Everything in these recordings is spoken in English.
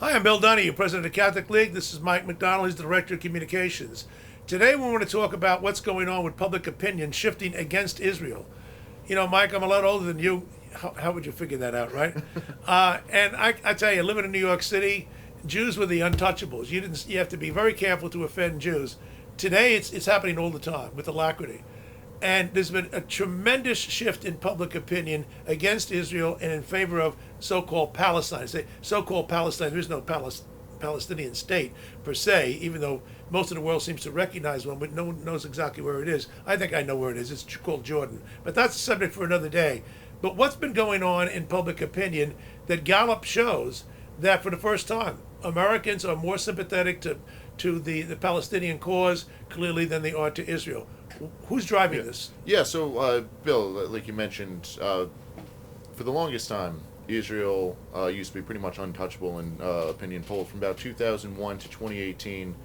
Hi, I'm Bill Donohue, President of the Catholic League. This is Mike McDonald. He's the Director of Communications. Today we want to talk about what's going on with public opinion shifting against Israel. You know, Mike, I'm a lot older than you. How would you figure that out, right? And I tell you, living in New York City, Jews were the untouchables. You have to be very careful to offend Jews. Today it's happening all the time with alacrity. And there's been a tremendous shift in public opinion against Israel and in favor of so-called Palestine. I say so-called Palestine. There is no Palestinian state per se, even though most of the world seems to recognize one, but no one knows exactly where it is. I think I know where it is. It's called Jordan. But that's a subject for another day. But what's been going on in public opinion that Gallup shows that for the first time, Americans are more sympathetic to the Palestinian cause, clearly, than they are to Israel. Who's driving this? Yeah, so, Bill, like you mentioned, for the longest time, Israel used to be pretty much untouchable in opinion polls. From about 2001 to 2018,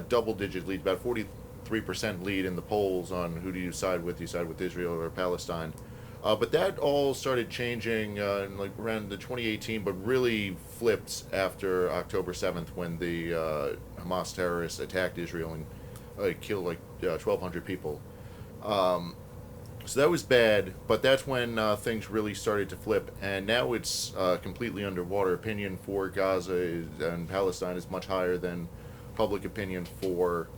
double-digit lead, about 43% lead in the polls on who do you side with Israel or Palestine. But that all started changing in like around the 2018, but really flipped after October 7th when the Hamas terrorists attacked Israel and killed like 1,200 people. So that was bad, but that's when things really started to flip, and now it's completely underwater. Opinion for Gaza and Palestine is much higher than public opinion for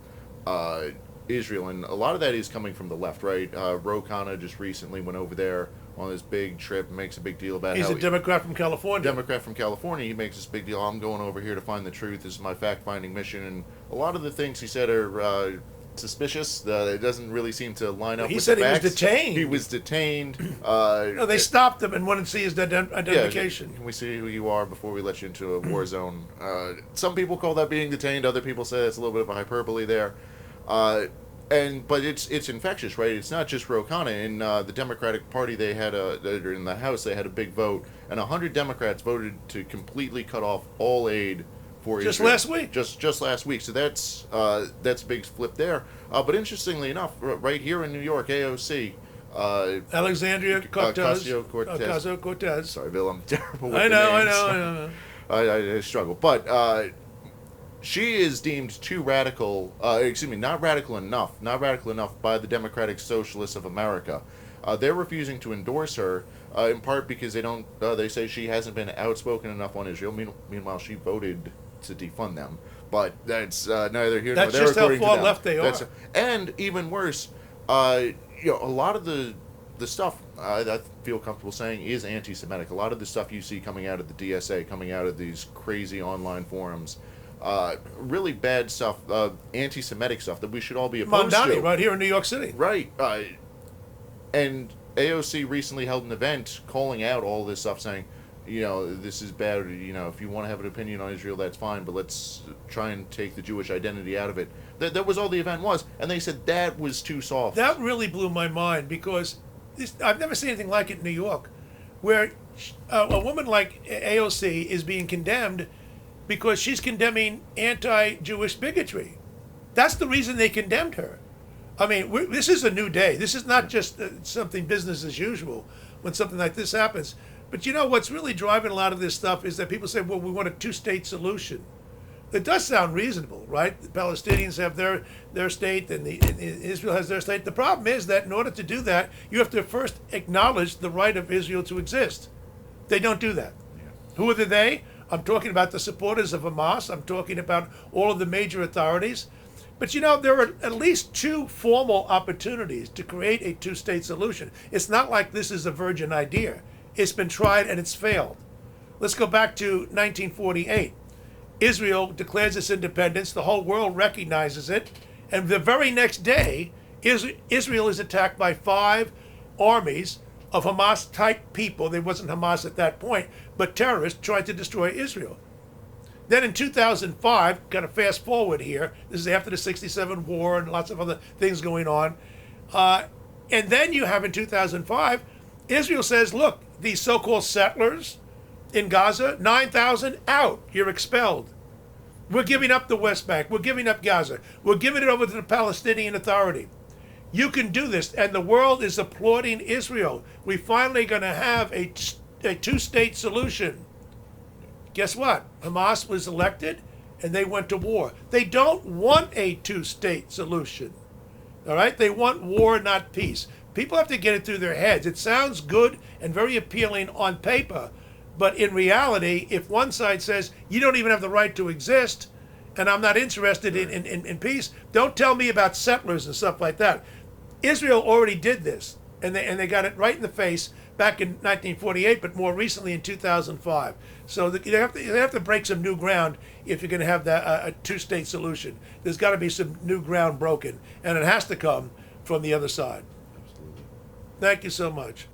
Israel, and a lot of that is coming from the left, right? Ro Khanna just recently went over there on this big trip and makes a big deal about He's a Democrat from California. Democrat from California. He makes this big deal. I'm going over here to find the truth. This is my fact-finding mission, and a lot of the things he said are suspicious. It doesn't really seem to line up with the facts. He said he was detained. He was detained. No, they stopped him and wanted to see his identification. Yeah, can we see who you are before we let you into a war zone? Some people call that being detained. Other people say it's a little bit of a hyperbole there. But it's infectious, right? It's not just Ro Khanna. In the Democratic Party, they had in the House, they had a big vote, and 100 Democrats voted to completely cut off all aid for just Israel. Last week. Just last week. So that's a big flip there. But interestingly enough, right here in New York, AOC. Alexandria Ocasio-Cortez. Sorry, Bill, I'm terrible with I the names. know. I struggle. But she is deemed too radical, not radical enough by the Democratic Socialists of America. They're refusing to endorse her, in part because they say she hasn't been outspoken enough on Israel. Meanwhile, she voted to defund them. But that's neither here nor there. That's just how far left they are. And even worse, a lot of the stuff I feel comfortable saying is anti-Semitic. A lot of the stuff you see coming out of the DSA, coming out of these crazy online forums, really bad stuff, anti-Semitic stuff that we should all be opposed to. Right here in New York City. Right. And AOC recently held an event calling out all this stuff, saying, this is bad. If you want to have an opinion on Israel, that's fine, but let's try and take the Jewish identity out of it. That was all the event was, and they said that was too soft. That really blew my mind because I've never seen anything like it in New York, where a woman like AOC is being condemned because she's condemning anti-Jewish bigotry. That's the reason they condemned her. I mean, this is a new day. This is not just something business as usual when something like this happens. But what's really driving a lot of this stuff is that people say, well, we want a two-state solution. It does sound reasonable, right? The Palestinians have their state and Israel has their state. The problem is that in order to do that, you have to first acknowledge the right of Israel to exist. They don't do that. Yeah. Who are they? I'm talking about the supporters of Hamas. I'm talking about all of the major authorities. But there are at least two formal opportunities to create a two-state solution. It's not like this is a virgin idea. It's been tried and it's failed. Let's go back to 1948. Israel declares its independence. The whole world recognizes it. And the very next day, Israel is attacked by 5 armies of Hamas-type people. They wasn't Hamas at that point, but terrorists tried to destroy Israel. Then in 2005, kind of fast forward here, this is after the 67 war and lots of other things going on. And then you have in 2005, Israel says, look, these so-called settlers in Gaza, 9,000 out, you're expelled. We're giving up the West Bank. We're giving up Gaza. We're giving it over to the Palestinian Authority. You can do this, and the world is applauding Israel. We're finally going to have a two-state solution. Guess what? Hamas was elected, and they went to war. They don't want a two-state solution. All right? They want war, not peace. People have to get it through their heads. It sounds good and very appealing on paper, but in reality, if one side says, you don't even have the right to exist, and I'm not interested in peace, don't tell me about settlers and stuff like that. Israel already did this, and they got it right in the face back in 1948, but more recently in 2005. So you have to break some new ground if you're going to have a two-state solution. There's got to be some new ground broken, and it has to come from the other side. Absolutely. Thank you so much.